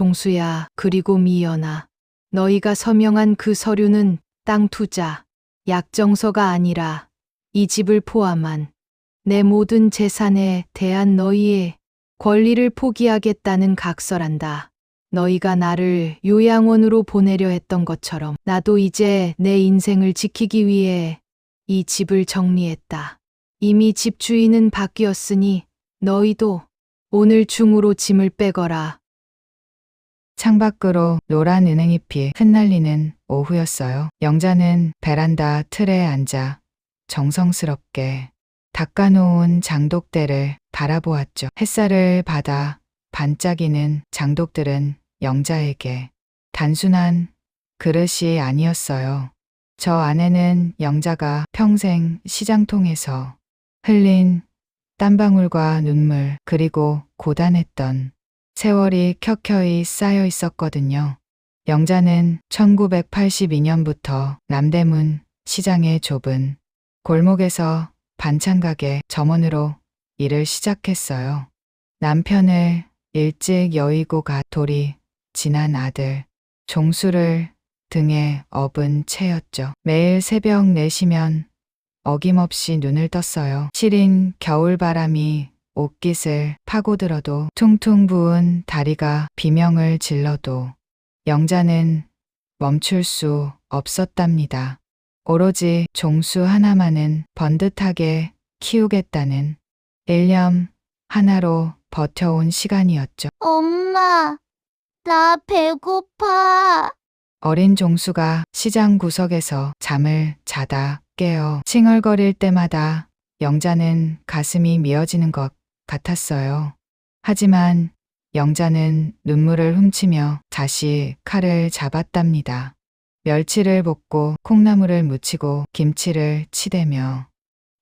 종수야, 그리고 미연아. 너희가 서명한 그 서류는 땅 투자, 약정서가 아니라 이 집을 포함한 내 모든 재산에 대한 너희의 권리를 포기하겠다는 각서란다. 너희가 나를 요양원으로 보내려 했던 것처럼 나도 이제 내 인생을 지키기 위해 이 집을 정리했다. 이미 집주인은 바뀌었으니 너희도 오늘 중으로 짐을 빼거라. 창밖으로 노란 은행잎이 흩날리는 오후였어요. 영자는 베란다 틀에 앉아 정성스럽게 닦아놓은 장독대를 바라보았죠. 햇살을 받아 반짝이는 장독들은 영자에게 단순한 그릇이 아니었어요. 저 안에는 영자가 평생 시장통에서 흘린 땀방울과 눈물, 그리고 고단했던 세월이 켜켜이 쌓여 있었거든요. 영자는 1982년부터 남대문 시장의 좁은 골목에서 반찬가게 점원으로 일을 시작했어요. 남편을 일찍 여의고 가 돌이 지난 아들 종수를 등에 업은 채였죠. 매일 새벽 4시면 어김없이 눈을 떴어요. 시린 겨울바람이 옷깃을 파고들어도 퉁퉁 부은 다리가 비명을 질러도 영자는 멈출 수 없었답니다. 오로지 종수 하나만은 번듯하게 키우겠다는 일념 하나로 버텨온 시간이었죠. 엄마, 나 배고파. 어린 종수가 시장 구석에서 잠을 자다 깨어 칭얼거릴 때마다 영자는 가슴이 미어지는 것 같았어요. 하지만 영자는 눈물을 훔치며 다시 칼을 잡았답니다. 멸치를 볶고 콩나물을 무치고 김치를 치대며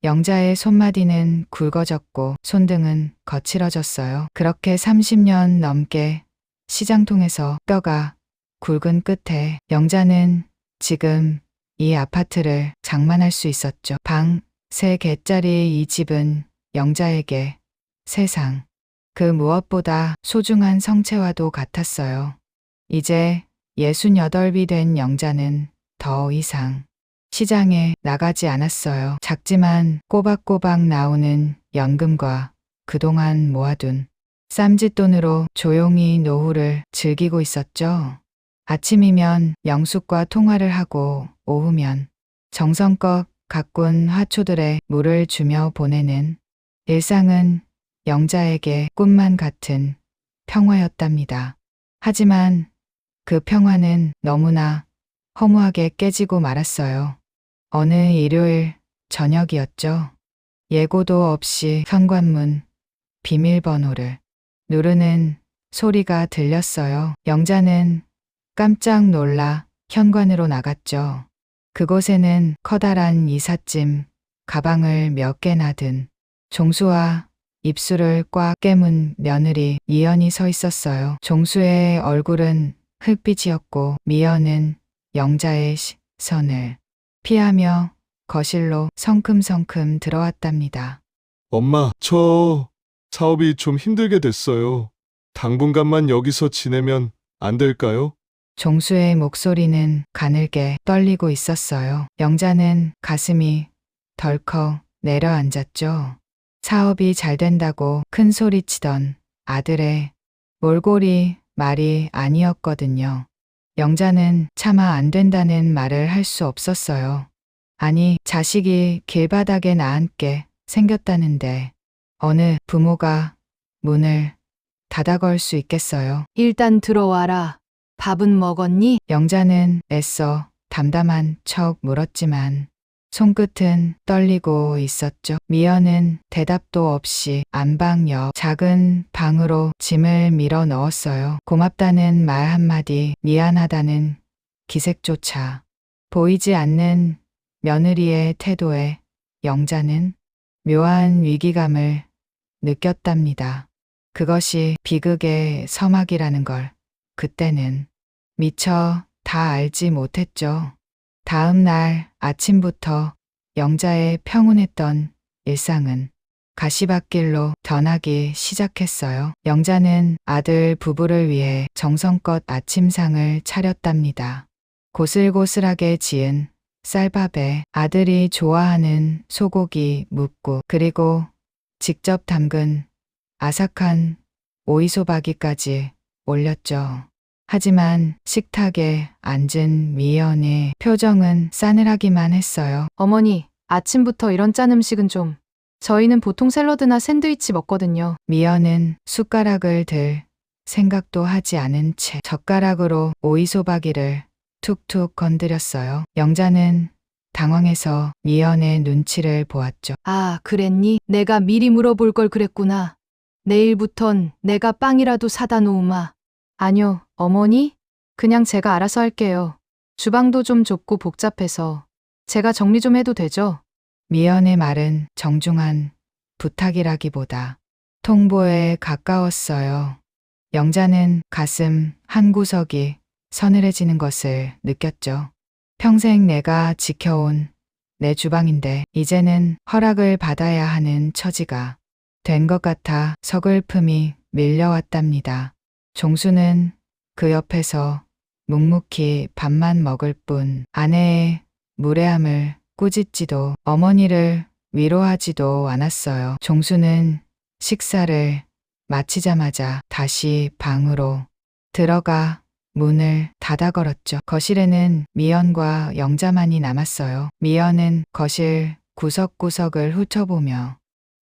영자의 손마디는 굵어졌고 손등은 거칠어졌어요. 그렇게 30년 넘게 시장통에서 뼈가 굵은 끝에 영자는 지금 이 아파트를 장만할 수 있었죠. 방 3개짜리 이 집은 영자에게 세상 그 무엇보다 소중한 성체와도 같았어요. 이제 68이 된 영자는 더 이상 시장에 나가지 않았어요. 작지만 꼬박꼬박 나오는 연금과 그동안 모아둔 쌈짓돈으로 조용히 노후를 즐기고 있었죠. 아침이면 영숙과 통화를 하고 오후면 정성껏 가꾼 화초들에 물을 주며 보내는 일상은 영자에게 꿈만 같은 평화였답니다. 하지만 그 평화는 너무나 허무하게 깨지고 말았어요. 어느 일요일 저녁이었죠. 예고도 없이 현관문 비밀번호를 누르는 소리가 들렸어요. 영자는 깜짝 놀라 현관으로 나갔죠. 그곳에는 커다란 이삿짐 가방을 몇 개나 든 종수와 입술을 꽉 깨문 며느리 미연이 서 있었어요. 종수의 얼굴은 흙빛이었고 미연은 영자의 시선을 피하며 거실로 성큼성큼 들어왔답니다. 엄마, 저 사업이 좀 힘들게 됐어요. 당분간만 여기서 지내면 안 될까요? 종수의 목소리는 가늘게 떨리고 있었어요. 영자는 가슴이 덜컥 내려앉았죠. 사업이 잘 된다고 큰 소리치던 아들의 몰골이 말이 아니었거든요. 영자는 차마 안 된다는 말을 할 수 없었어요. 아니, 자식이 길바닥에 나앉게 생겼다는데 어느 부모가 문을 닫아걸 수 있겠어요. 일단 들어와라. 밥은 먹었니? 영자는 애써 담담한 척 물었지만 손끝은 떨리고 있었죠. 미연은 대답도 없이 안방 옆 작은 방으로 짐을 밀어 넣었어요. 고맙다는 말 한마디, 미안하다는 기색조차 보이지 않는 며느리의 태도에 영자는 묘한 위기감을 느꼈답니다. 그것이 비극의 서막이라는 걸 그때는 미처 다 알지 못했죠. 다음 날 아침부터 영자의 평온했던 일상은 가시밭길로 변하기 시작했어요. 영자는 아들 부부를 위해 정성껏 아침상을 차렸답니다. 고슬고슬하게 지은 쌀밥에 아들이 좋아하는 소고기 묵국, 그리고 직접 담근 아삭한 오이소박이까지 올렸죠. 하지만 식탁에 앉은 미연의 표정은 싸늘하기만 했어요. 어머니, 아침부터 이런 짠 음식은 좀. 저희는 보통 샐러드나 샌드위치 먹거든요. 미연은 숟가락을 들 생각도 하지 않은 채 젓가락으로 오이소박이를 툭툭 건드렸어요. 영자는 당황해서 미연의 눈치를 보았죠. 아, 그랬니? 내가 미리 물어볼 걸 그랬구나. 내일부턴 내가 빵이라도 사다 놓으마. 아니요, 어머니? 그냥 제가 알아서 할게요. 주방도 좀 좁고 복잡해서 제가 정리 좀 해도 되죠? 미연의 말은 정중한 부탁이라기보다 통보에 가까웠어요. 영자는 가슴 한 구석이 서늘해지는 것을 느꼈죠. 평생 내가 지켜온 내 주방인데 이제는 허락을 받아야 하는 처지가 된 것 같아 서글픔이 밀려왔답니다. 종수는 그 옆에서 묵묵히 밥만 먹을 뿐 아내의 무례함을 꾸짖지도 어머니를 위로하지도 않았어요. 종수는 식사를 마치자마자 다시 방으로 들어가 문을 닫아 걸었죠. 거실에는 미연과 영자만이 남았어요. 미연은 거실 구석구석을 훑어보며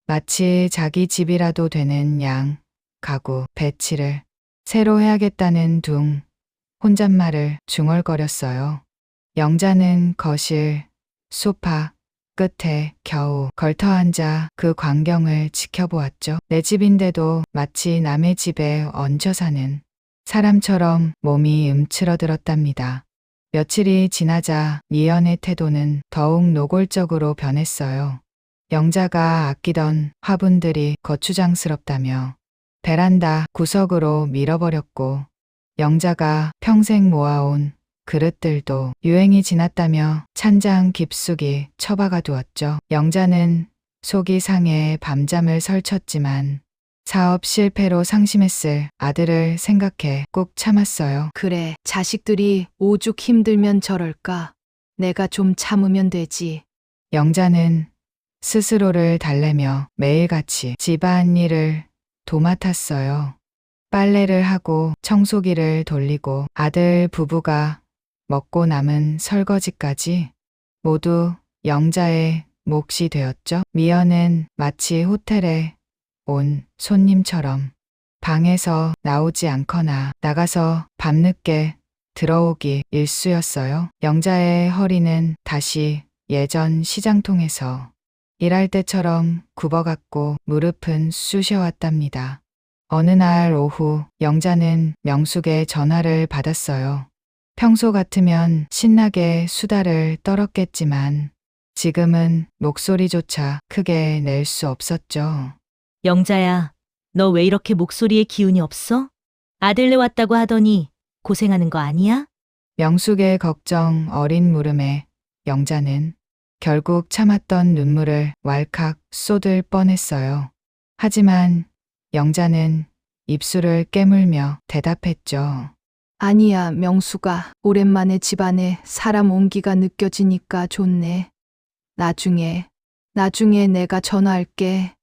마치 자기 집이라도 되는 양 가구 배치를 새로 해야겠다는 둥 혼잣말을 중얼거렸어요. 영자는 거실 소파 끝에 겨우 걸터앉아 그 광경을 지켜보았죠. 내 집인데도 마치 남의 집에 얹혀 사는 사람처럼 몸이 움츠러들었답니다. 며칠이 지나자 미연의 태도는 더욱 노골적으로 변했어요. 영자가 아끼던 화분들이 거추장스럽다며 베란다 구석으로 밀어버렸고 영자가 평생 모아온 그릇들도 유행이 지났다며 찬장 깊숙이 처박아 두었죠. 영자는 속이 상해 밤잠을 설쳤지만 사업 실패로 상심했을 아들을 생각해 꾹 참았어요. 그래, 자식들이 오죽 힘들면 저럴까. 내가 좀 참으면 되지. 영자는 스스로를 달래며 매일같이 집안일을 도맡았어요. 빨래를 하고 청소기를 돌리고 아들 부부가 먹고 남은 설거지까지 모두 영자의 몫이 되었죠. 미연은 마치 호텔에 온 손님처럼 방에서 나오지 않거나 나가서 밤늦게 들어오기 일쑤였어요. 영자의 허리는 다시 예전 시장통에서 일할 때처럼 굽어갔고 무릎은 쑤셔왔답니다. 어느 날 오후 영자는 명숙의 전화를 받았어요. 평소 같으면 신나게 수다를 떨었겠지만 지금은 목소리조차 크게 낼 수 없었죠. 영자야, 너 왜 이렇게 목소리에 기운이 없어? 아들네 왔다고 하더니 고생하는 거 아니야? 명숙의 걱정 어린 물음에 영자는 결국 참았던 눈물을 왈칵 쏟을 뻔했어요. 하지만 영자는 입술을 깨물며 대답했죠. 아니야, 명수가. 오랜만에 집안에 사람 온기가 느껴지니까 좋네. 나중에 내가 전화할게.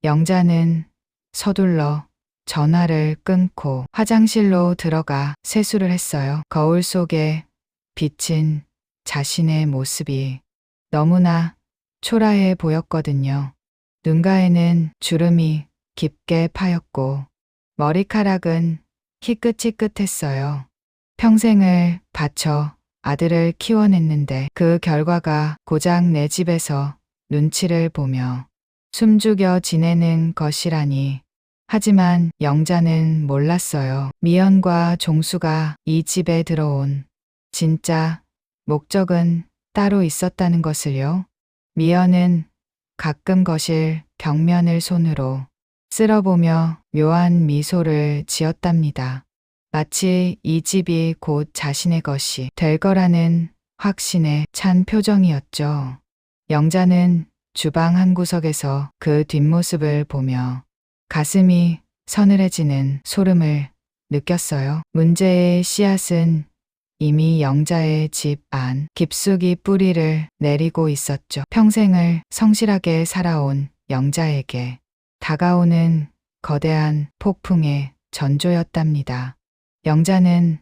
영자는 서둘러 전화를 끊고 화장실로 들어가 세수를 했어요. 거울 속에 비친 자신의 모습이 너무나 초라해 보였거든요. 눈가에는 주름이 깊게 파였고 머리카락은 희끗희끗했어요. 평생을 바쳐 아들을 키워냈는데 그 결과가 고작 내 집에서 눈치를 보며 숨죽여 지내는 것이라니. 하지만 영자는 몰랐어요. 미연과 종수가 이 집에 들어온 진짜 목적은 따로 있었다는 것을요. 미연은 가끔 거실 벽면을 손으로 쓸어보며 묘한 미소를 지었답니다. 마치 이 집이 곧 자신의 것이 될 거라는 확신에 찬 표정이었죠. 영자는 주방 한 구석에서 그 뒷모습을 보며 가슴이 서늘해지는 소름을 느꼈어요. 문제의 씨앗은 이미 영자의 집 안 깊숙이 뿌리를 내리고 있었죠. 평생을 성실하게 살아온 영자에게 다가오는 거대한 폭풍의 전조였답니다. 영자는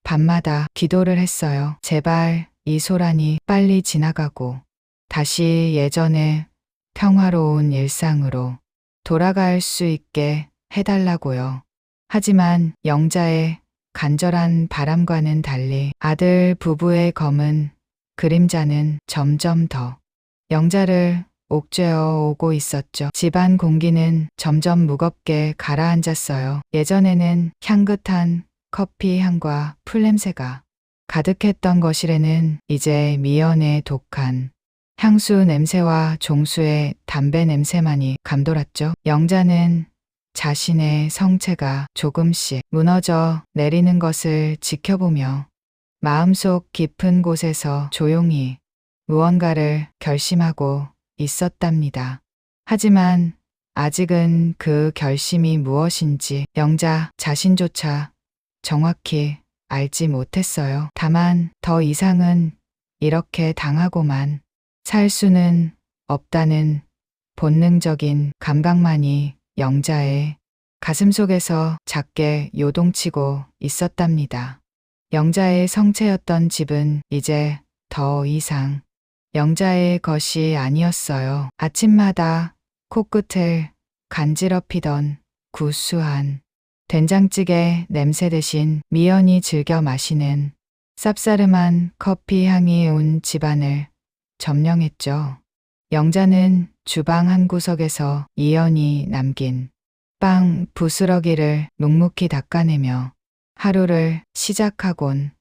밤마다 기도를 했어요. 제발 이 소란이 빨리 지나가고 다시 예전의 평화로운 일상으로 돌아갈 수 있게 해달라고요. 하지만 영자의 간절한 바람과는 달리 아들 부부의 그림자는 점점 더 영자를 옥죄어 오고 있었죠. 집안 공기는 점점 무겁게 가라앉았어요. 예전에는 향긋한 커피 향과 풀냄새가 가득했던 거실에는 이제 미연의 독한 향수 냄새와 종수의 담배 냄새만이 감돌았죠. 영자는 자신의 성체가 조금씩 무너져 내리는 것을 지켜보며 마음속 깊은 곳에서 조용히 무언가를 결심하고 있었답니다. 하지만 아직은 그 결심이 무엇인지 영자 자신조차 정확히 알지 못했어요. 다만 더 이상은 이렇게 당하고만 살 수는 없다는 본능적인 감각만이 영자의 가슴속에서 작게 요동치고 있었답니다. 영자의 성체였던 집은 이제 더 이상 영자의 것이 아니었어요. 아침마다 코끝을 간지럽히던 구수한 된장찌개 냄새 대신 미연이 즐겨 마시는 쌉싸름한 커피 향이 온 집안을 점령했죠. 영자는 주방 한 구석에서 이연이 남긴 빵 부스러기를 묵묵히 닦아내며 하루를 시작하곤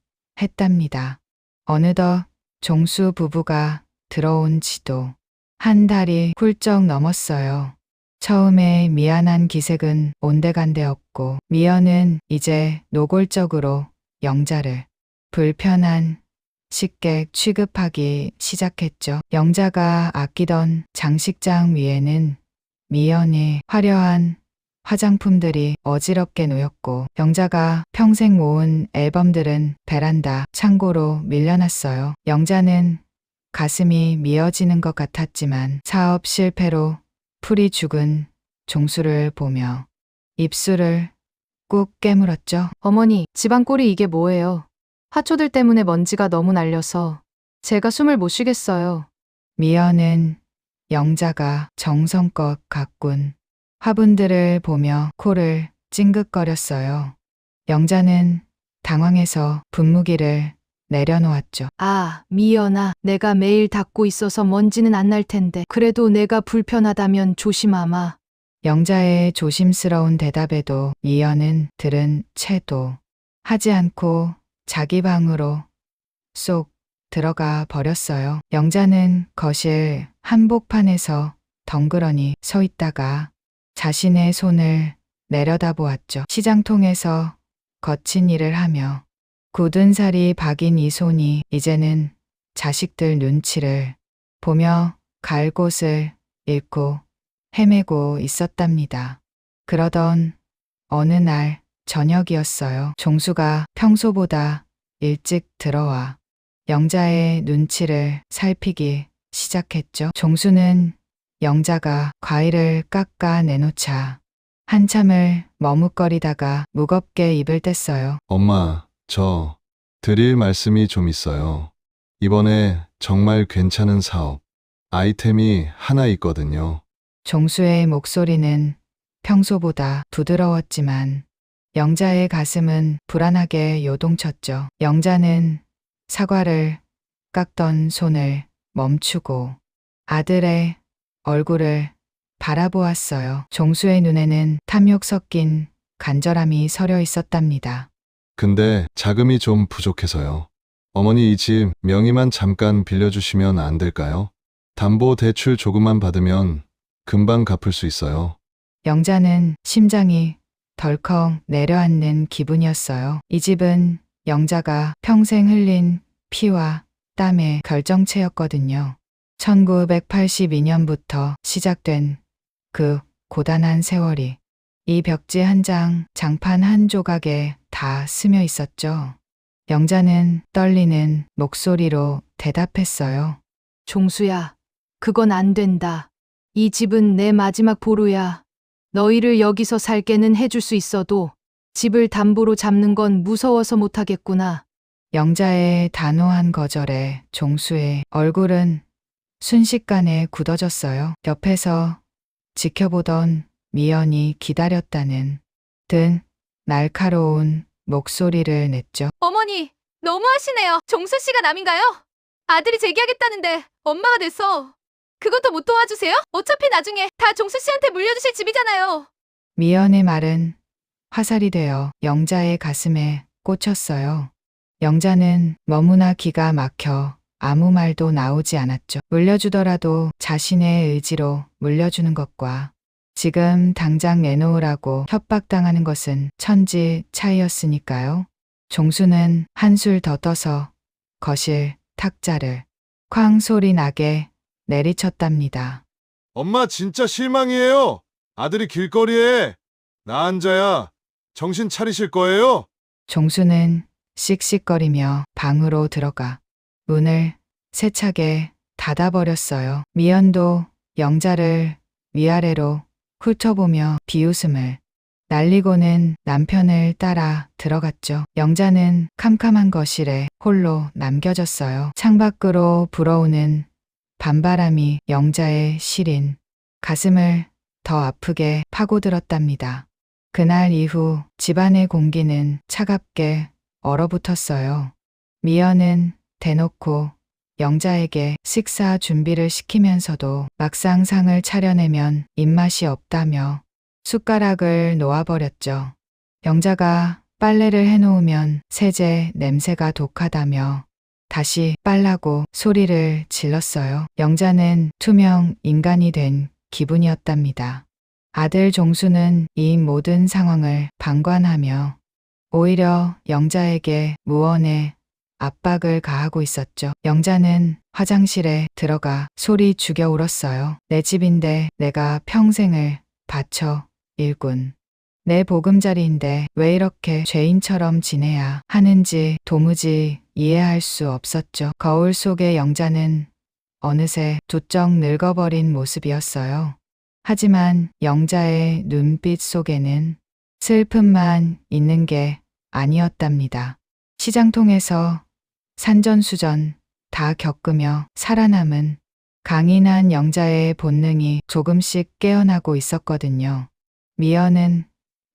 했답니다. 어느덧 종수 부부가 들어온 지도 한 달이 훌쩍 넘었어요. 처음에 미안한 기색은 온데간데 없고 미연은 이제 노골적으로 영자를 불편한 식객 취급하기 시작했죠. 영자가 아끼던 장식장 위에는 미연의 화려한 화장품들이 어지럽게 놓였고 영자가 평생 모은 앨범들은 베란다 창고로 밀려났어요. 영자는 가슴이 미어지는 것 같았지만 사업 실패로 풀이 죽은 종수를 보며 입술을 꾹 깨물었죠. 어머니, 집안 꼴이 이게 뭐예요? 화초들 때문에 먼지가 너무 날려서 제가 숨을 못 쉬겠어요. 미연은 영자가 정성껏 가꾼 화분들을 보며 코를 찡긋거렸어요. 영자는 당황해서 분무기를 내려놓았죠. 아, 미연아, 내가 매일 닦고 있어서 먼지는 안 날 텐데 그래도 내가 불편하다면 조심하마. 영자의 조심스러운 대답에도 미연은 들은 채도 하지 않고 자기 방으로 쏙 들어가 버렸어요. 영자는 거실 한복판에서 덩그러니 서 있다가 자신의 손을 내려다보았죠. 시장통에서 거친 일을 하며 굳은 살이 박인 이 손이 이제는 자식들 눈치를 보며 갈 곳을 잃고 헤매고 있었답니다. 그러던 어느 날 저녁이었어요. 종수가 평소보다 일찍 들어와 영자의 눈치를 살피기 시작했죠. 종수는 영자가 과일을 깎아 내놓자 한참을 머뭇거리다가 무겁게 입을 뗐어요. 엄마, 저 드릴 말씀이 좀 있어요. 이번에 정말 괜찮은 사업, 아이템이 하나 있거든요. 종수의 목소리는 평소보다 부드러웠지만 영자의 가슴은 불안하게 요동쳤죠. 영자는 사과를 깎던 손을 멈추고 아들의 얼굴을 바라보았어요. 종수의 눈에는 탐욕 섞인 간절함이 서려 있었답니다. 근데 자금이 좀 부족해서요. 어머니 이 집 명의만 잠깐 빌려주시면 안 될까요? 담보 대출 조금만 받으면 금방 갚을 수 있어요. 영자는 심장이 덜컥 내려앉는 기분이었어요. 이 집은 영자가 평생 흘린 피와 땀의 결정체였거든요. 1982년부터 시작된 그 고단한 세월이 이 벽지 한 장, 장판 한 조각에 다 스며 있었죠. 영자는 떨리는 목소리로 대답했어요. 종수야, 그건 안 된다. 이 집은 내 마지막 보루야. 너희를 여기서 살게는 해줄 수 있어도 집을 담보로 잡는 건 무서워서 못하겠구나. 영자의 단호한 거절에 종수의 얼굴은 순식간에 굳어졌어요. 옆에서 지켜보던 미연이 기다렸다는 듯 날카로운 목소리를 냈죠. 어머니, 너무하시네요. 종수 씨가 남인가요? 아들이 재기하겠다는데 엄마가 돼서 그것도 못 도와주세요? 어차피 나중에 다 종수 씨한테 물려주실 집이잖아요. 미연의 말은 화살이 되어 영자의 가슴에 꽂혔어요. 영자는 너무나 기가 막혀 아무 말도 나오지 않았죠. 물려주더라도 자신의 의지로 물려주는 것과 지금 당장 내놓으라고 협박당하는 것은 천지 차이였으니까요. 종수는 한술 더 떠서 거실 탁자를 쾅 소리 나게 내리쳤답니다. 엄마 진짜 실망이에요. 아들이 길거리에 나 앉아야 정신 차리실 거예요? 종수는 씩씩거리며 방으로 들어가 문을 세차게 닫아버렸어요. 미연도 영자를 위아래로 훑어보며 비웃음을 날리고는 남편을 따라 들어갔죠. 영자는 캄캄한 거실에 홀로 남겨졌어요. 창밖으로 불어오는 밤바람이 영자의 시린 가슴을 더 아프게 파고들었답니다. 그날 이후 집안의 공기는 차갑게 얼어붙었어요. 미연은 대놓고 영자에게 식사 준비를 시키면서도 막상 상을 차려내면 입맛이 없다며 숟가락을 놓아버렸죠. 영자가 빨래를 해놓으면 세제 냄새가 독하다며 다시 빨라고 소리를 질렀어요. 영자는 투명 인간이 된 기분이었답니다. 아들 종수는 이 모든 상황을 방관하며 오히려 영자에게 무언의 압박을 가하고 있었죠. 영자는 화장실에 들어가 소리 죽여 울었어요. 내 집인데 내가 평생을 바쳐 일군 내 보금자리인데 왜 이렇게 죄인처럼 지내야 하는지 도무지 이해할 수 없었죠. 거울 속의 영자는 어느새 두쩍 늙어버린 모습이었어요. 하지만 영자의 눈빛 속에는 슬픔만 있는 게 아니었답니다. 시장통에서 산전수전 다 겪으며 살아남은 강인한 영자의 본능이 조금씩 깨어나고 있었거든요. 미연은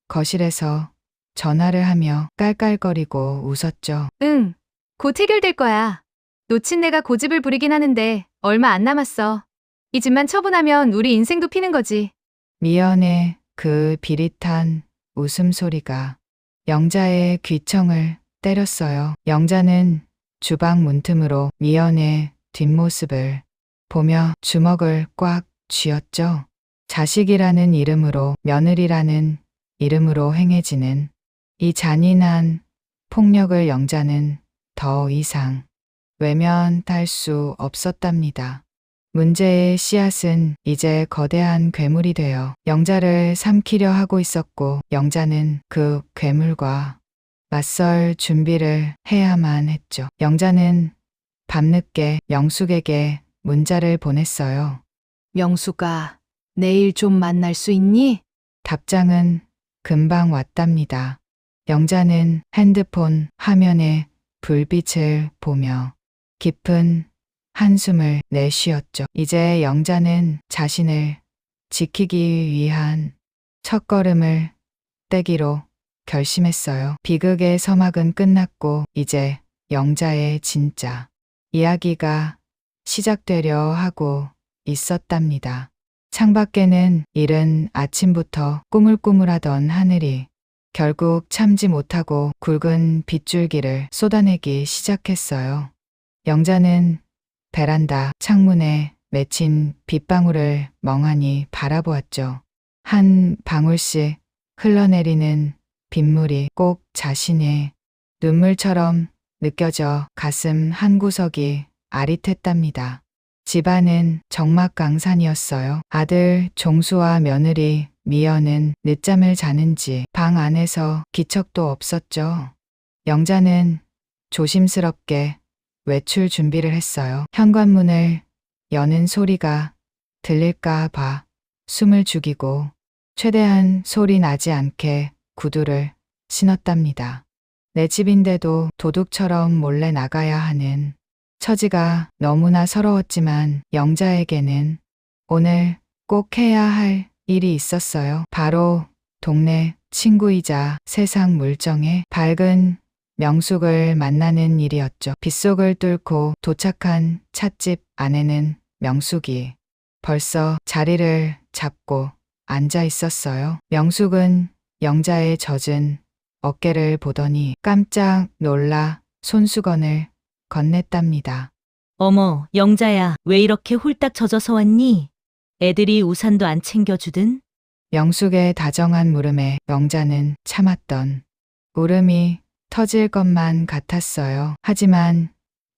거실에서 전화를 하며 깔깔거리고 웃었죠. 응, 곧 해결될 거야. 놓친 내가 고집을 부리긴 하는데 얼마 안 남았어. 이 집만 처분하면 우리 인생도 피는 거지. 미연의 그 비릿한 웃음소리가 영자의 귀청을 때렸어요. 영자는 주방 문틈으로 미연의 뒷모습을 보며 주먹을 꽉 쥐었죠. 자식이라는 이름으로 며느리라는 이름으로 행해지는 이 잔인한 폭력을 영자는 더 이상 외면할 수 없었답니다. 문제의 씨앗은 이제 거대한 괴물이 되어 영자를 삼키려 하고 있었고 영자는 그 괴물과 맞설 준비를 해야만 했죠. 영자는 밤늦게 명숙에게 문자를 보냈어요. 명수가 내일 좀 만날 수 있니? 답장은 금방 왔답니다. 영자는 핸드폰 화면에 불빛을 보며 깊은 한숨을 내쉬었죠. 이제 영자는 자신을 지키기 위한 첫걸음을 떼기로 결심했어요. 비극의 서막은 끝났고 이제 영자의 진짜 이야기가 시작되려 하고 있었답니다. 창밖에는 이른 아침부터 꾸물꾸물하던 하늘이 결국 참지 못하고 굵은 빗줄기를 쏟아내기 시작했어요. 영자는 베란다 창문에 맺힌 빗방울을 멍하니 바라보았죠. 한 방울씩 흘러내리는 빗물이 꼭 자신의 눈물처럼 느껴져 가슴 한구석이 아릿했답니다. 집안은 적막강산이었어요. 아들 종수와 며느리 미연은 늦잠을 자는지 방 안에서 기척도 없었죠. 영자는 조심스럽게 외출 준비를 했어요. 현관문을 여는 소리가 들릴까 봐 숨을 죽이고 최대한 소리 나지 않게 구두를 신었답니다. 내 집인데도 도둑처럼 몰래 나가야 하는 처지가 너무나 서러웠지만 영자에게는 오늘 꼭 해야 할 일이 있었어요. 바로 동네 친구이자 세상 물정의 밝은 명숙을 만나는 일이었죠. 빗속을 뚫고 도착한 찻집 안에는 명숙이 벌써 자리를 잡고 앉아 있었어요. 명숙은 영자의 젖은 어깨를 보더니 깜짝 놀라 손수건을 건넸답니다. 어머, 영자야, 왜 이렇게 홀딱 젖어서 왔니? 애들이 우산도 안 챙겨주든? 명숙의 다정한 물음에 영자는 참았던 울음이 터질 것만 같았어요. 하지만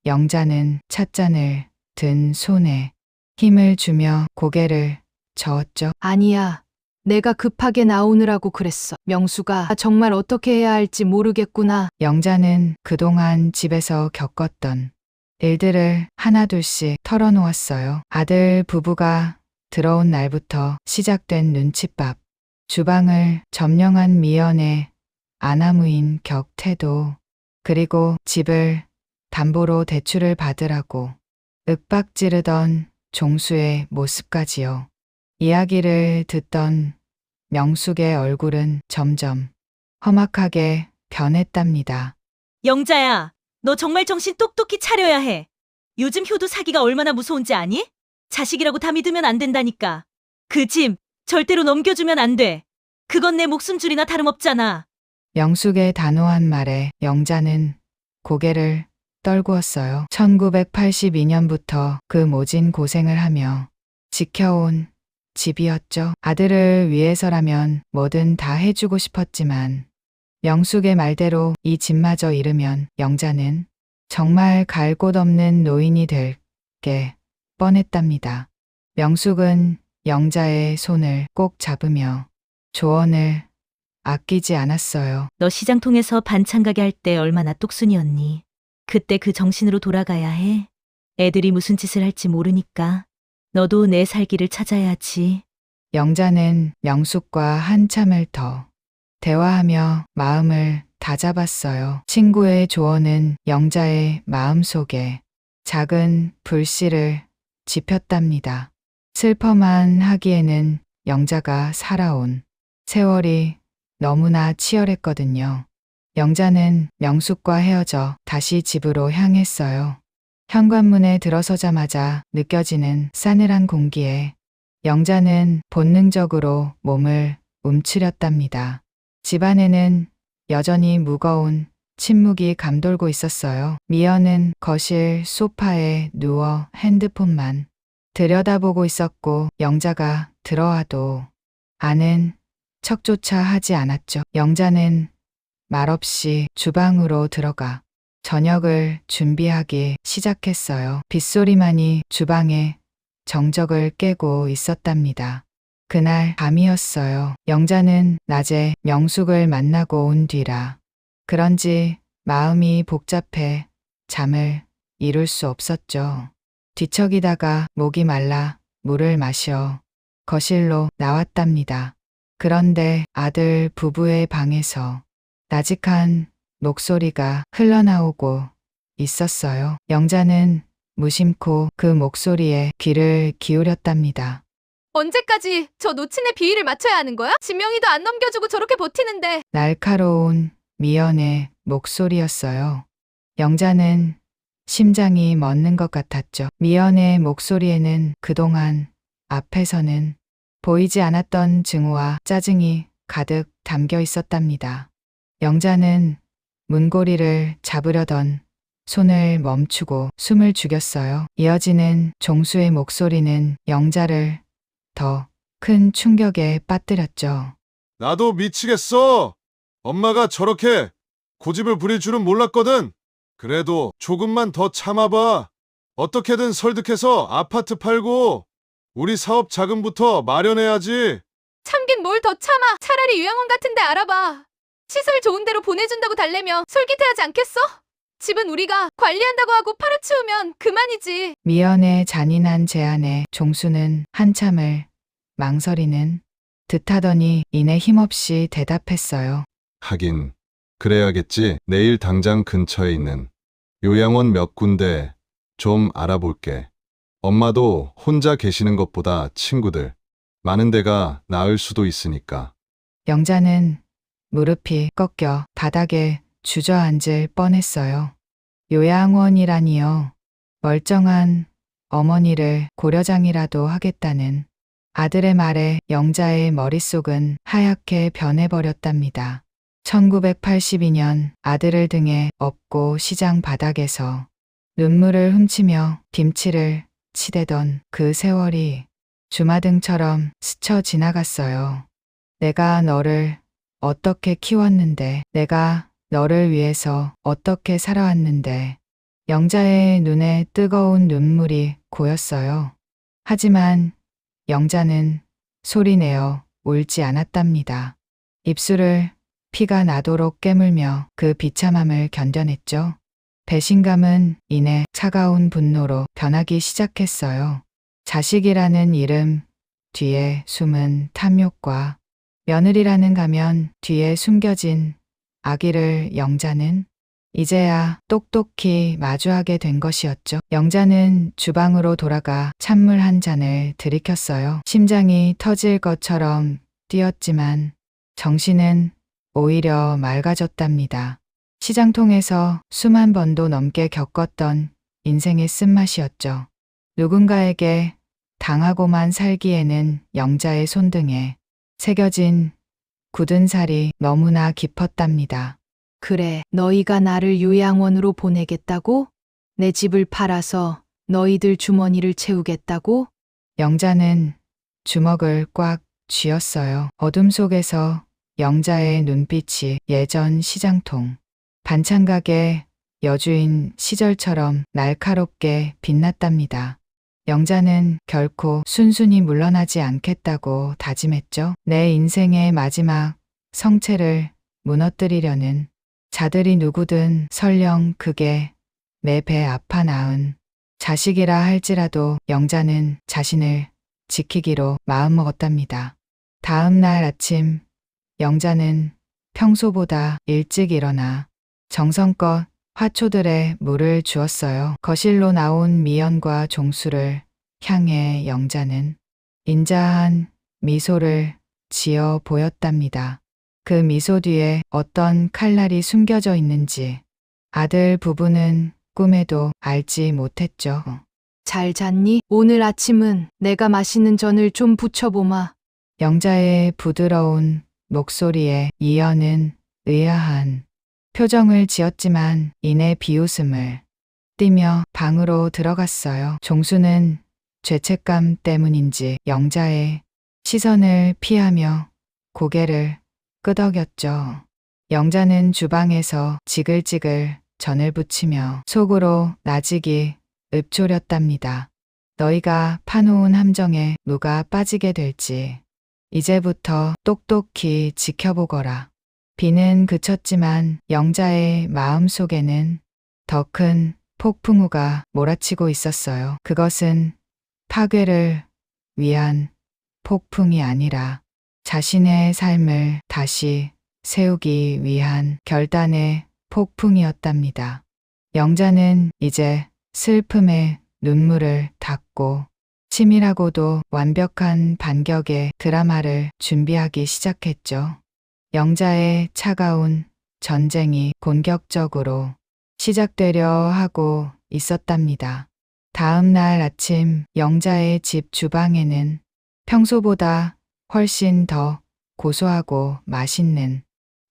영자는 찻잔을 든 손에 힘을 주며 고개를 저었죠. 아니야. 내가 급하게 나오느라고 그랬어. 명수가 정말 어떻게 해야 할지 모르겠구나. 영자는 그동안 집에서 겪었던 일들을 하나둘씩 털어놓았어요. 아들 부부가 들어온 날부터 시작된 눈칫밥, 주방을 점령한 미연의 아나무인 격태도, 그리고 집을 담보로 대출을 받으라고 윽박지르던 종수의 모습까지요. 이야기를 듣던 명숙의 얼굴은 점점 험악하게 변했답니다. 영자야, 너 정말 정신 똑똑히 차려야 해. 요즘 효도 사기가 얼마나 무서운지 아니? 자식이라고 다 믿으면 안 된다니까. 그 짐 절대로 넘겨주면 안 돼. 그건 내 목숨줄이나 다름없잖아. 명숙의 단호한 말에 영자는 고개를 떨구었어요. 1982년부터 그 모진 고생을 하며 지켜온 집이었죠. 아들을 위해서라면 뭐든 다 해주고 싶었지만 명숙의 말대로 이 집마저 잃으면 영자는 정말 갈 곳 없는 노인이 될 게 뻔했답니다. 명숙은 영자의 손을 꼭 잡으며 조언을 아끼지 않았어요. 너 시장 통해서 반찬 가게 할 때 얼마나 똑순이었니? 그때 그 정신으로 돌아가야 해. 애들이 무슨 짓을 할지 모르니까. 너도 내 살길을 찾아야지. 영자는 명숙과 한참을 더 대화하며 마음을 다잡았어요. 친구의 조언은 영자의 마음속에 작은 불씨를 지폈답니다. 슬퍼만 하기에는 영자가 살아온 세월이 너무나 치열했거든요. 영자는 명숙과 헤어져 다시 집으로 향했어요. 현관문에 들어서자마자 느껴지는 싸늘한 공기에 영자는 본능적으로 몸을 움츠렸답니다. 집안에는 여전히 무거운 침묵이 감돌고 있었어요. 미연은 거실 소파에 누워 핸드폰만 들여다보고 있었고 영자가 들어와도 아는 척조차 하지 않았죠. 영자는 말없이 주방으로 들어가 저녁을 준비하기 시작했어요. 빗소리만이 주방의 정적을 깨고 있었답니다. 그날 밤이었어요. 영자는 낮에 명숙을 만나고 온 뒤라 그런지 마음이 복잡해 잠을 이룰 수 없었죠. 뒤척이다가 목이 말라 물을 마셔 거실로 나왔답니다. 그런데 아들 부부의 방에서 나직한 목소리가 흘러나오고 있었어요. 영자는 무심코 그 목소리에 귀를 기울였답니다. 언제까지 저 노친의 비위를 맞춰야 하는 거야? 진명이도 안 넘겨주고 저렇게 버티는데. 날카로운 미연의 목소리였어요. 영자는 심장이 멎는 것 같았죠. 미연의 목소리에는 그동안 앞에서는 보이지 않았던 증오와 짜증이 가득 담겨 있었답니다. 영자는 문고리를 잡으려던 손을 멈추고 숨을 죽였어요. 이어지는 종수의 목소리는 영자를 더 큰 충격에 빠뜨렸죠. 나도 미치겠어. 엄마가 저렇게 고집을 부릴 줄은 몰랐거든. 그래도 조금만 더 참아봐. 어떻게든 설득해서 아파트 팔고 우리 사업 자금부터 마련해야지. 참긴 뭘 더 참아. 차라리 요양원 같은데 알아봐. 시설 좋은 데로 보내준다고 달래며 솔깃해하지 않겠어? 집은 우리가 관리한다고 하고 팔아치우면 그만이지. 미연의 잔인한 제안에 종수는 한참을 망설이는 듯하더니 이내 힘없이 대답했어요. 하긴, 그래야겠지. 내일 당장 근처에 있는 요양원 몇 군데 좀 알아볼게. 엄마도 혼자 계시는 것보다 친구들 많은 데가 나을 수도 있으니까. 영자는 무릎이 꺾여 바닥에 주저앉을 뻔했어요. 요양원이라니요. 멀쩡한 어머니를 고려장이라도 하겠다는 아들의 말에 영자의 머릿속은 하얗게 변해버렸답니다. 1982년 아들을 등에 업고 시장 바닥에서 눈물을 훔치며 김치를 치대던 그 세월이 주마등처럼 스쳐 지나갔어요. 내가 너를 어떻게 키웠는데, 내가 너를 위해서 어떻게 살아왔는데. 영자의 눈에 뜨거운 눈물이 고였어요. 하지만 영자는 소리내어 울지 않았답니다. 입술을 피가 나도록 깨물며 그 비참함을 견뎌냈죠. 배신감은 이내 차가운 분노로 변하기 시작했어요. 자식이라는 이름 뒤에 숨은 탐욕과 며느리라는 가면 뒤에 숨겨진 악의를 영자는 이제야 똑똑히 마주하게 된 것이었죠. 영자는 주방으로 돌아가 찬물 한 잔을 들이켰어요. 심장이 터질 것처럼 뛰었지만 정신은 오히려 맑아졌답니다. 시장통에서 수만 번도 넘게 겪었던 인생의 쓴맛이었죠. 누군가에게 당하고만 살기에는 영자의 손등에 새겨진 굳은 살이 너무나 깊었답니다. 그래, 너희가 나를 요양원으로 보내겠다고? 내 집을 팔아서 너희들 주머니를 채우겠다고? 영자는 주먹을 꽉 쥐었어요. 어둠 속에서 영자의 눈빛이 예전 시장통, 반찬가게 여주인 시절처럼 날카롭게 빛났답니다. 영자는 결코 순순히 물러나지 않겠다고 다짐했죠. 내 인생의 마지막 성체를 무너뜨리려는 자들이 누구든 설령 그게 내 배 아파 낳은 자식이라 할지라도 영자는 자신을 지키기로 마음먹었답니다. 다음 날 아침 영자는 평소보다 일찍 일어나 정성껏 화초들에 물을 주었어요. 거실로 나온 미연과 종수를 향해 영자는 인자한 미소를 지어 보였답니다. 그 미소 뒤에 어떤 칼날이 숨겨져 있는지 아들 부부는 꿈에도 알지 못했죠. 잘 잤니? 오늘 아침은 내가 맛있는 전을 좀 부쳐보마. 영자의 부드러운 목소리에 미연은 의아한 표정을 지었지만 이내 비웃음을 띠며 방으로 들어갔어요. 종수는 죄책감 때문인지 영자의 시선을 피하며 고개를 끄덕였죠. 영자는 주방에서 지글지글 전을 부치며 속으로 나직이 읊조렸답니다. 너희가 파놓은 함정에 누가 빠지게 될지 이제부터 똑똑히 지켜보거라. 비는 그쳤지만 영자의 마음속에는 더 큰 폭풍우가 몰아치고 있었어요. 그것은 파괴를 위한 폭풍이 아니라 자신의 삶을 다시 세우기 위한 결단의 폭풍이었답니다. 영자는 이제 슬픔에 눈물을 닦고 치밀하고도 완벽한 반격의 드라마를 준비하기 시작했죠. 영자의 차가운 전쟁이 본격적으로 시작되려 하고 있었답니다. 다음 날 아침 영자의 집 주방에는 평소보다 훨씬 더 고소하고 맛있는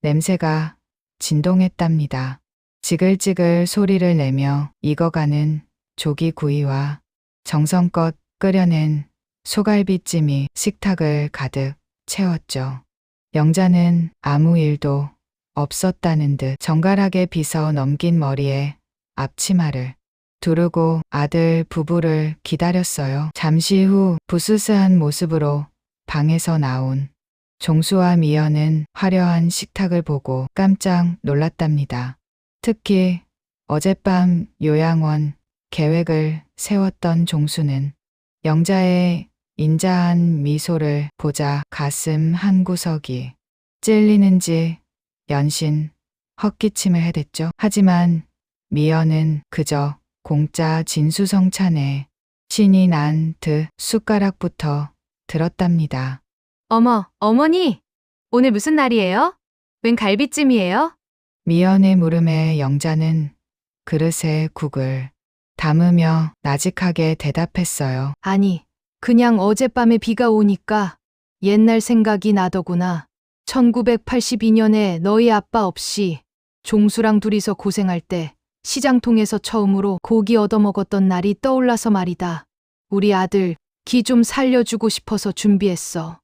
냄새가 진동했답니다. 지글지글 소리를 내며 익어가는 조기구이와 정성껏 끓여낸 소갈비찜이 식탁을 가득 채웠죠. 영자는 아무 일도 없었다는 듯 정갈하게 빗어 넘긴 머리에 앞치마를 두르고 아들 부부를 기다렸어요. 잠시 후 부스스한 모습으로 방에서 나온 종수와 미연은 화려한 식탁을 보고 깜짝 놀랐답니다. 특히 어젯밤 요양원 계획을 세웠던 종수는 영자의 인자한 미소를 보자 가슴 한 구석이 찔리는지 연신 헛기침을 해댔죠. 하지만 미연은 그저 공짜 진수성찬에 신이 난 듯 숟가락부터 들었답니다. 어머, 어머니! 오늘 무슨 날이에요? 웬 갈비찜이에요? 미연의 물음에 영자는 그릇에 국을 담으며 나직하게 대답했어요. 아니, 그냥 어젯밤에 비가 오니까 옛날 생각이 나더구나. 1982년에 너희 아빠 없이 종수랑 둘이서 고생할 때 시장통에서 처음으로 고기 얻어먹었던 날이 떠올라서 말이다. 우리 아들 기 좀 살려주고 싶어서 준비했어.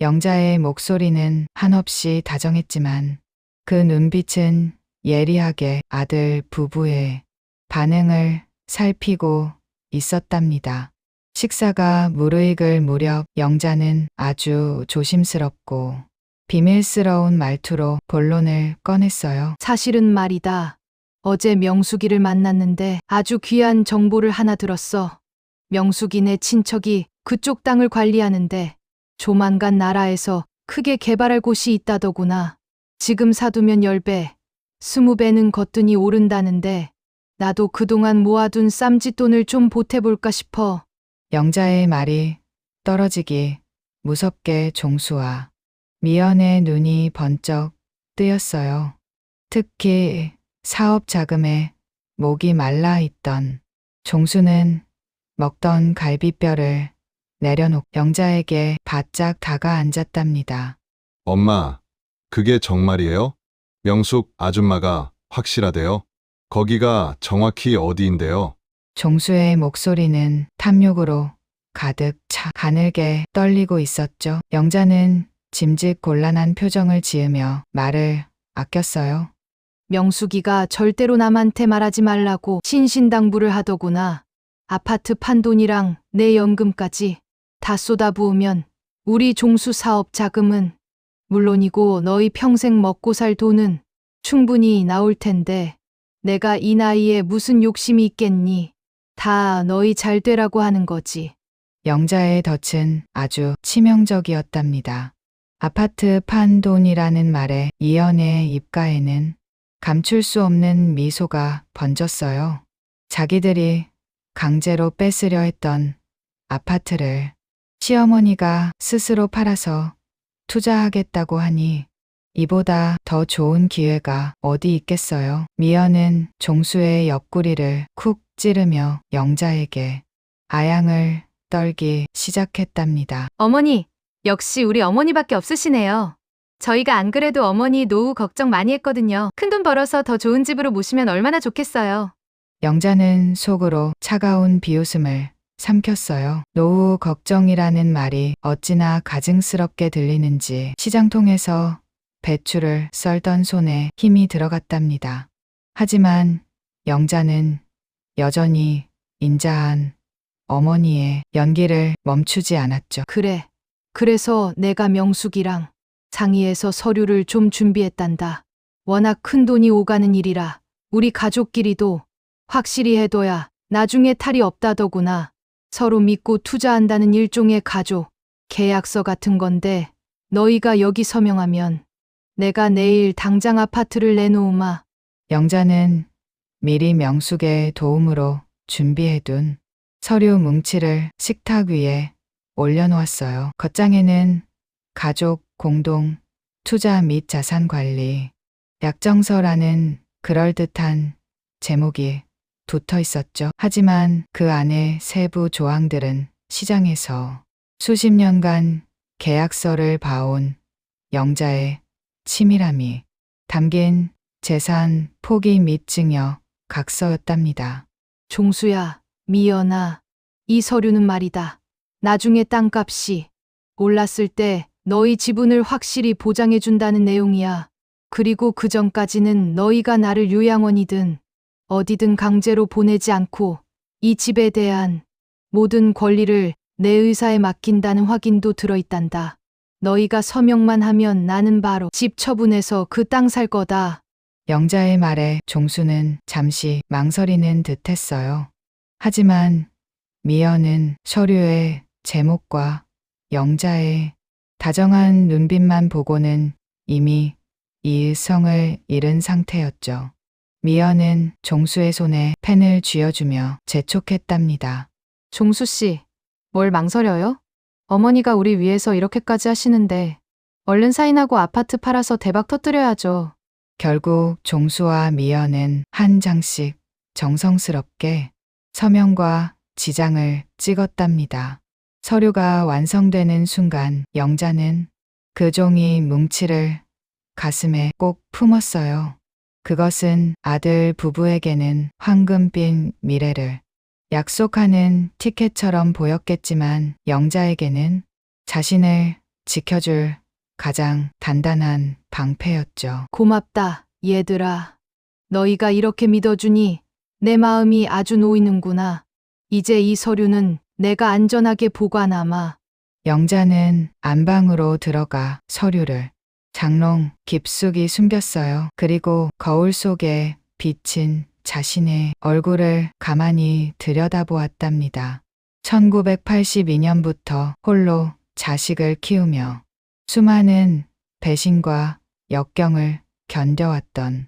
영자의 목소리는 한없이 다정했지만 그 눈빛은 예리하게 아들 부부의 반응을 살피고 있었답니다. 식사가 무르익을 무렵 영자는 아주 조심스럽고 비밀스러운 말투로 본론을 꺼냈어요. 사실은 말이다. 어제 명숙이를 만났는데 아주 귀한 정보를 하나 들었어. 명숙이네 친척이 그쪽 땅을 관리하는데 조만간 나라에서 크게 개발할 곳이 있다더구나. 지금 사두면 10배, 20배는 거뜬히 오른다는데 나도 그동안 모아둔 쌈짓돈을 좀 보태볼까 싶어. 영자의 말이 떨어지기 무섭게 종수와 미연의 눈이 번쩍 뜨였어요. 특히 사업 자금에 목이 말라 있던 종수는 먹던 갈비뼈를 내려놓고 영자에게 바짝 다가앉았답니다. 엄마, 그게 정말이에요? 명숙 아줌마가 확실하대요? 거기가 정확히 어디인데요? 종수의 목소리는 탐욕으로 가득 차 가늘게 떨리고 있었죠. 영자는 짐짓 곤란한 표정을 지으며 말을 아꼈어요. 명숙이가 절대로 남한테 말하지 말라고 신신당부를 하더구나. 아파트 판 돈이랑 내 연금까지 다 쏟아부으면 우리 종수 사업 자금은 물론이고 너희 평생 먹고 살 돈은 충분히 나올 텐데 내가 이 나이에 무슨 욕심이 있겠니? 다 너희 잘 되라고 하는 거지. 영자의 덫은 아주 치명적이었답니다. 아파트 판 돈이라는 말에 이연의 입가에는 감출 수 없는 미소가 번졌어요. 자기들이 강제로 뺏으려 했던 아파트를 시어머니가 스스로 팔아서 투자하겠다고 하니 이보다 더 좋은 기회가 어디 있겠어요. 미연은 종수의 옆구리를 쿡 찌르며 영자에게 아양을 떨기 시작했답니다. 어머니, 역시 우리 어머니밖에 없으시네요. 저희가 안 그래도 어머니 노후 걱정 많이 했거든요. 큰돈 벌어서 더 좋은 집으로 모시면 얼마나 좋겠어요. 영자는 속으로 차가운 비웃음을 삼켰어요. 노후 걱정이라는 말이 어찌나 가증스럽게 들리는지 시장통에서 배추를 썰던 손에 힘이 들어갔답니다. 하지만 영자는 여전히 인자한 어머니의 연기를 멈추지 않았죠. 그래. 그래서 내가 명숙이랑 상의해서 서류를 좀 준비했단다. 워낙 큰 돈이 오가는 일이라 우리 가족끼리도 확실히 해둬야 나중에 탈이 없다더구나. 서로 믿고 투자한다는 일종의 가족, 계약서 같은 건데 너희가 여기 서명하면 내가 내일 당장 아파트를 내놓으마. 영자는 미리 명숙의 도움으로 준비해둔 서류 뭉치를 식탁 위에 올려놓았어요. 겉장에는 가족 공동 투자 및 자산 관리 약정서라는 그럴듯한 제목이 붙어 있었죠. 하지만 그 안에 세부 조항들은 시장에서 수십 년간 계약서를 봐온 영자의 치밀함이 담긴 재산 포기 및 증여 각서였답니다. 종수야, 미연아, 이 서류는 말이다. 나중에 땅값이 올랐을 때 너희 지분을 확실히 보장해준다는 내용이야. 그리고 그 전까지는 너희가 나를 요양원이든 어디든 강제로 보내지 않고 이 집에 대한 모든 권리를 내 의사에 맡긴다는 확인도 들어있단다. 너희가 서명만 하면 나는 바로 집 처분해서 그 땅 살 거다. 영자의 말에 종수는 잠시 망설이는 듯 했어요. 하지만 미연은 서류의 제목과 영자의 다정한 눈빛만 보고는 이미 이의성을 잃은 상태였죠. 미연은 종수의 손에 펜을 쥐어주며 재촉했답니다. 종수 씨, 뭘 망설여요? 어머니가 우리 위해서 이렇게까지 하시는데 얼른 사인하고 아파트 팔아서 대박 터뜨려야죠. 결국 종수와 미연은 한 장씩 정성스럽게 서명과 지장을 찍었답니다. 서류가 완성되는 순간 영자는 그 종이 뭉치를 가슴에 꼭 품었어요. 그것은 아들 부부에게는 황금빛 미래를 약속하는 티켓처럼 보였겠지만 영자에게는 자신을 지켜줄 가장 단단한 방패였죠. 고맙다, 얘들아. 너희가 이렇게 믿어주니 내 마음이 아주 놓이는구나. 이제 이 서류는 내가 안전하게 보관하마. 영자는 안방으로 들어가 서류를 장롱 깊숙이 숨겼어요. 그리고 거울 속에 비친 자신의 얼굴을 가만히 들여다보았답니다. 1982년부터 홀로 자식을 키우며 수많은 배신과 역경을 견뎌왔던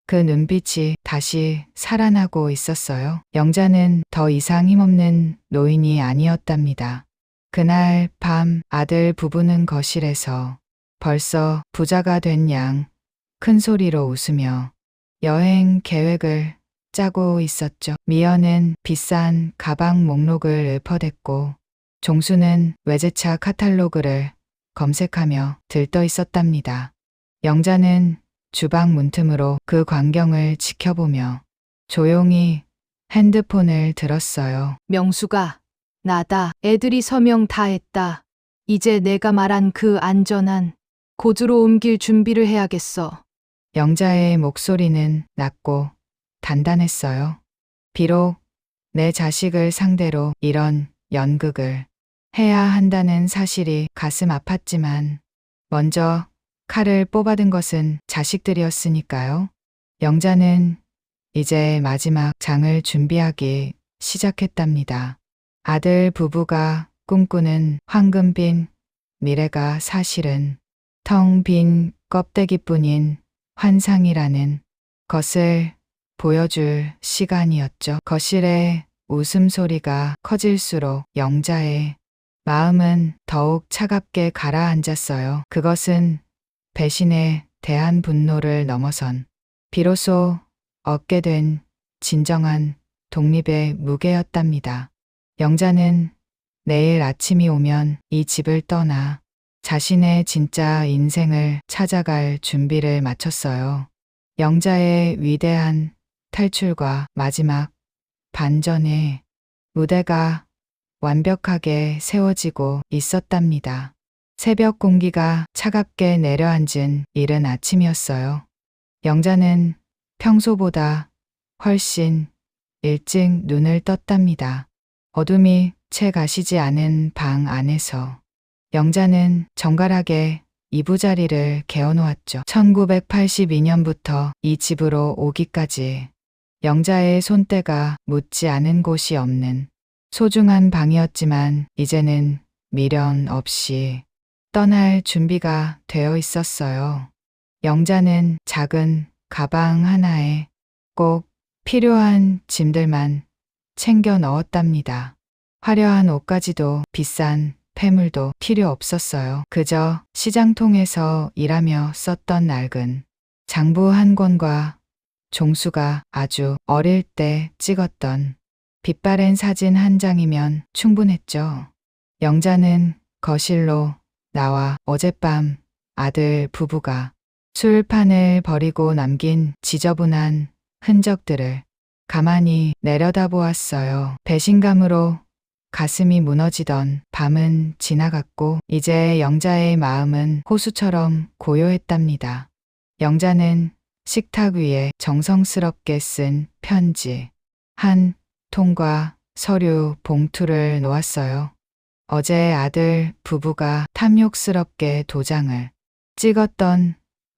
그 눈빛이 다시 살아나고 있었어요. 영자는 더 이상 힘없는 노인이 아니었답니다. 그날 밤 아들 부부는 거실에서 벌써 부자가 된 양 큰 소리로 웃으며 여행 계획을 짜고 있었죠. 미연은 비싼 가방 목록을 읊어댔고 종수는 외제차 카탈로그를 검색하며 들떠 있었답니다. 영자는 주방 문틈으로 그 광경을 지켜보며 조용히 핸드폰을 들었어요. 명수가, 나다. 애들이 서명 다 했다. 이제 내가 말한 그 안전한 곳으로 옮길 준비를 해야겠어. 영자의 목소리는 낮고 단단했어요. 비록 내 자식을 상대로 이런 연극을 해야 한다는 사실이 가슴 아팠지만 먼저 칼을 뽑아든 것은 자식들이었으니까요. 영자는 이제 마지막 장을 준비하기 시작했답니다. 아들 부부가 꿈꾸는 황금빛 미래가 사실은 텅 빈 껍데기뿐인 환상이라는 것을 보여줄 시간이었죠. 거실의 웃음소리가 커질수록 영자의 마음은 더욱 차갑게 가라앉았어요. 그것은 배신에 대한 분노를 넘어선 비로소 얻게 된 진정한 독립의 무게였답니다. 영자는 내일 아침이 오면 이 집을 떠나 자신의 진짜 인생을 찾아갈 준비를 마쳤어요. 영자의 위대한 탈출과 마지막 반전의 무대가 완벽하게 세워지고 있었답니다. 새벽 공기가 차갑게 내려앉은 이른 아침이었어요. 영자는 평소보다 훨씬 일찍 눈을 떴답니다. 어둠이 채 가시지 않은 방 안에서 영자는 정갈하게 이부자리를 개어놓았죠. 1982년부터 이 집으로 오기까지 영자의 손때가 묻지 않은 곳이 없는 소중한 방이었지만 이제는 미련 없이 떠날 준비가 되어 있었어요. 영자는 작은 가방 하나에 꼭 필요한 짐들만 챙겨 넣었답니다. 화려한 옷가지도 비싼 폐물도 필요 없었어요. 그저 시장통에서 일하며 썼던 낡은 장부 한 권과 종수가 아주 어릴 때 찍었던 빛바랜 사진 한 장이면 충분했죠. 영자는 거실로 나와 어젯밤 아들 부부가 술판을 버리고 남긴 지저분한 흔적들을 가만히 내려다보았어요. 배신감으로 가슴이 무너지던 밤은 지나갔고 이제 영자의 마음은 호수처럼 고요했답니다. 영자는 식탁 위에 정성스럽게 쓴 편지 한 통과 서류 봉투를 놓았어요. 어제 아들 부부가 탐욕스럽게 도장을 찍었던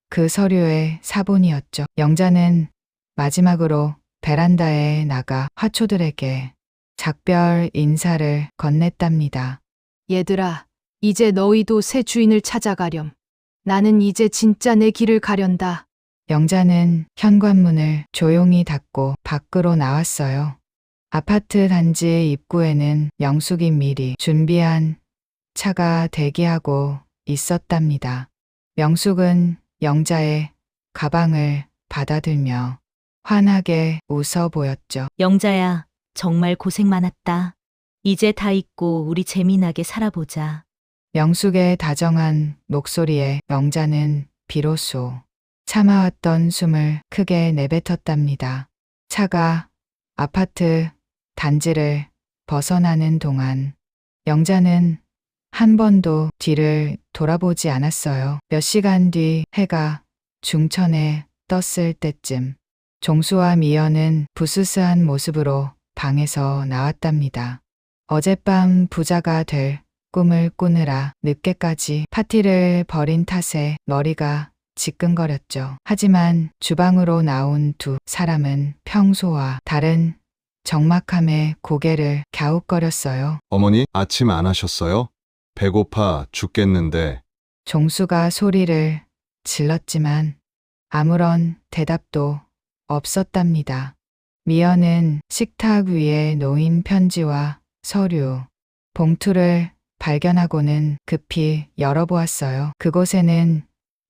그 서류의 사본이었죠. 영자는 마지막으로 베란다에 나가 화초들에게 작별 인사를 건넸답니다. 얘들아, 이제 너희도 새 주인을 찾아가렴. 나는 이제 진짜 내 길을 가련다. 영자는 현관문을 조용히 닫고 밖으로 나왔어요. 아파트 단지 입구에는 명숙이 미리 준비한 차가 대기하고 있었답니다. 명숙은 영자의 가방을 받아들며 환하게 웃어 보였죠. 영자야, 정말 고생 많았다. 이제 다 잊고 우리 재미나게 살아보자. 명숙의 다정한 목소리에 영자는 비로소 참아왔던 숨을 크게 내뱉었답니다. 차가 아파트 단지를 벗어나는 동안 영자는 한 번도 뒤를 돌아보지 않았어요. 몇 시간 뒤 해가 중천에 떴을 때쯤 종수와 미연은 부스스한 모습으로 방에서 나왔답니다. 어젯밤 부자가 될 꿈을 꾸느라 늦게까지 파티를 벌인 탓에 머리가 지끈거렸죠. 하지만 주방으로 나온 두 사람은 평소와 다른 적막함에 고개를 갸웃거렸어요. 어머니, 아침 안 하셨어요? 배고파 죽겠는데. 종수가 소리를 질렀지만 아무런 대답도 없었답니다. 미연은 식탁 위에 놓인 편지와 서류, 봉투를 발견하고는 급히 열어보았어요. 그곳에는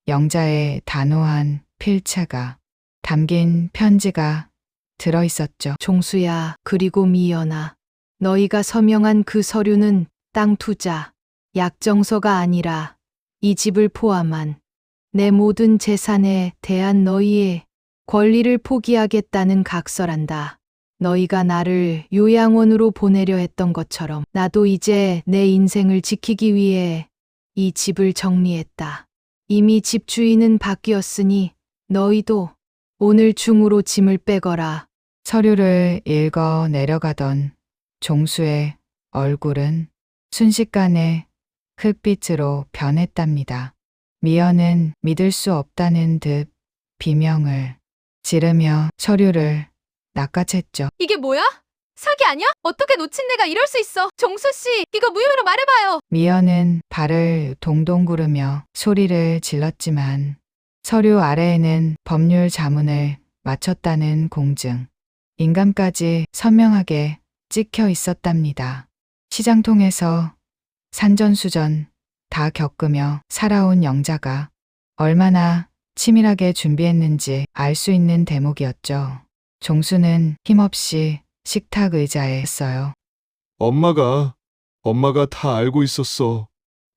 영자의 단호한 필체가 담긴 편지가 들어있었죠. 종수야, 그리고 미연아. 너희가 서명한 그 서류는 땅 투자, 약정서가 아니라 이 집을 포함한 내 모든 재산에 대한 너희의 권리를 포기하겠다는 각서란다. 너희가 나를 요양원으로 보내려 했던 것처럼 나도 이제 내 인생을 지키기 위해 이 집을 정리했다. 이미 집주인은 바뀌었으니 너희도 오늘 중으로 짐을 빼거라. 서류를 읽어 내려가던 종수의 얼굴은 순식간에 흙빛으로 변했답니다. 미연은 믿을 수 없다는 듯 비명을 지르며 서류를 낚아챘죠. 이게 뭐야? 사기 아니야? 어떻게 놓친 내가 이럴 수 있어? 종수 씨, 이거 무효로 말해봐요. 미연은 발을 동동 구르며 소리를 질렀지만 서류 아래에는 법률 자문을 마쳤다는 공증, 인감까지 선명하게 찍혀 있었답니다. 시장통에서 산전수전 다 겪으며 살아온 영자가 얼마나 치밀하게 준비했는지 알 수 있는 대목이었죠. 종수는 힘없이 식탁 의자에 했어요. 엄마가 다 알고 있었어.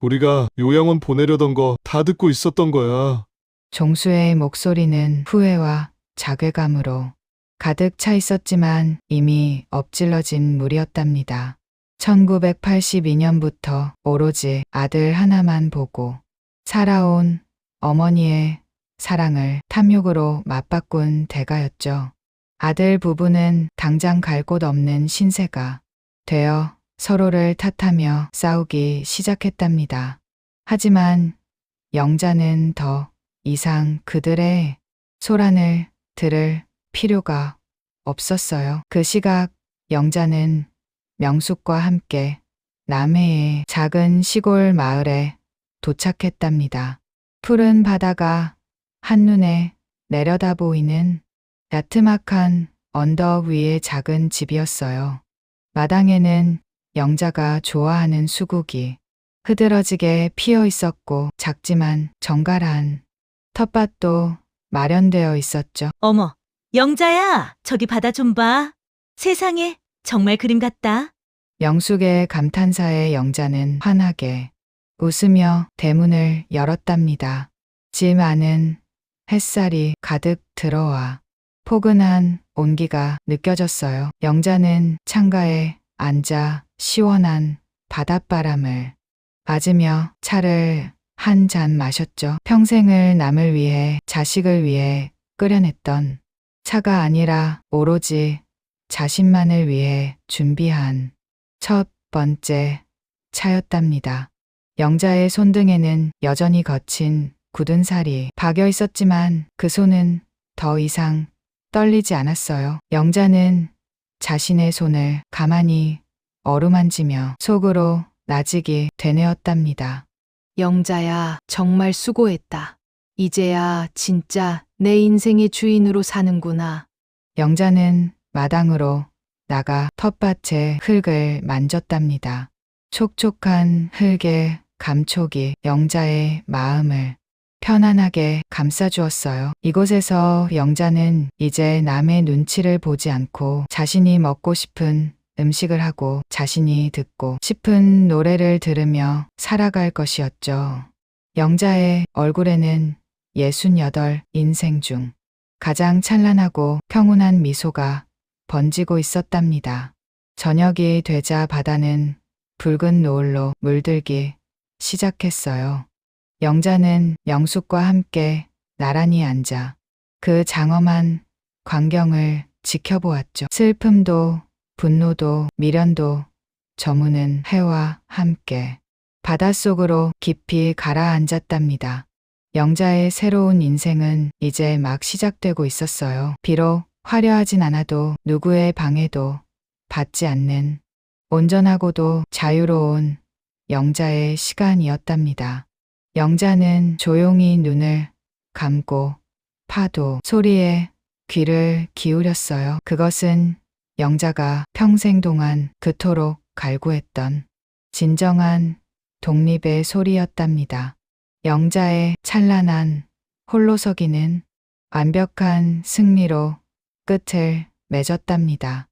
우리가 요양원 보내려던 거 다 듣고 있었던 거야. 종수의 목소리는 후회와 자괴감으로 가득 차 있었지만 이미 엎질러진 물이었답니다. 1982년부터 오로지 아들 하나만 보고 살아온 어머니의 사랑을 탐욕으로 맞바꾼 대가였죠. 아들 부부는 당장 갈 곳 없는 신세가 되어 서로를 탓하며 싸우기 시작했답니다. 하지만 영자는 더 이상 그들의 소란을 들을 필요가 없었어요. 그 시각 영자는 명숙과 함께 남해의 작은 시골 마을에 도착했답니다. 푸른 바다가 한눈에 내려다 보이는 야트막한 언덕 위의 작은 집이었어요. 마당에는 영자가 좋아하는 수국이 흐드러지게 피어 있었고 작지만 정갈한 텃밭도 마련되어 있었죠. 어머, 영자야, 저기 바다 좀 봐. 세상에, 정말 그림 같다. 명숙의 감탄사에 영자는 환하게 웃으며 대문을 열었답니다. 집 안은 햇살이 가득 들어와 포근한 온기가 느껴졌어요. 영자는 창가에 앉아 시원한 바닷바람을 맞으며 차를 한 잔 마셨죠. 평생을 남을 위해, 자식을 위해 끓여냈던 차가 아니라 오로지 자신만을 위해 준비한 첫 번째 차였답니다. 영자의 손등에는 여전히 거친 굳은 살이 박여 있었지만 그 손은 더 이상 떨리지 않았어요. 영자는 자신의 손을 가만히 어루만지며 속으로 나직이 되뇌었답니다. 영자야, 정말 수고했다. 이제야 진짜 내 인생의 주인으로 사는구나. 영자는 마당으로 나가 텃밭의 흙을 만졌답니다. 촉촉한 흙의 감촉이 영자의 마음을 편안하게 감싸주었어요. 이곳에서 영자는 이제 남의 눈치를 보지 않고 자신이 먹고 싶은 음식을 하고 자신이 듣고 싶은 노래를 들으며 살아갈 것이었죠. 영자의 얼굴에는 68 인생 중 가장 찬란하고 평온한 미소가 번지고 있었답니다. 저녁이 되자 바다는 붉은 노을로 물들기 시작했어요. 영자는 영숙과 함께 나란히 앉아 그 장엄한 광경을 지켜보았죠. 슬픔도 분노도 미련도 저무는 해와 함께 바닷속으로 깊이 가라앉았답니다. 영자의 새로운 인생은 이제 막 시작되고 있었어요. 비록 화려하진 않아도 누구의 방해도 받지 않는 온전하고도 자유로운 영자의 시간이었답니다. 영자는 조용히 눈을 감고 파도 소리에 귀를 기울였어요. 그것은 영자가 평생 동안 그토록 갈구했던 진정한 독립의 소리였답니다. 영자의 찬란한 홀로서기는 완벽한 승리로 끝을 맺었답니다.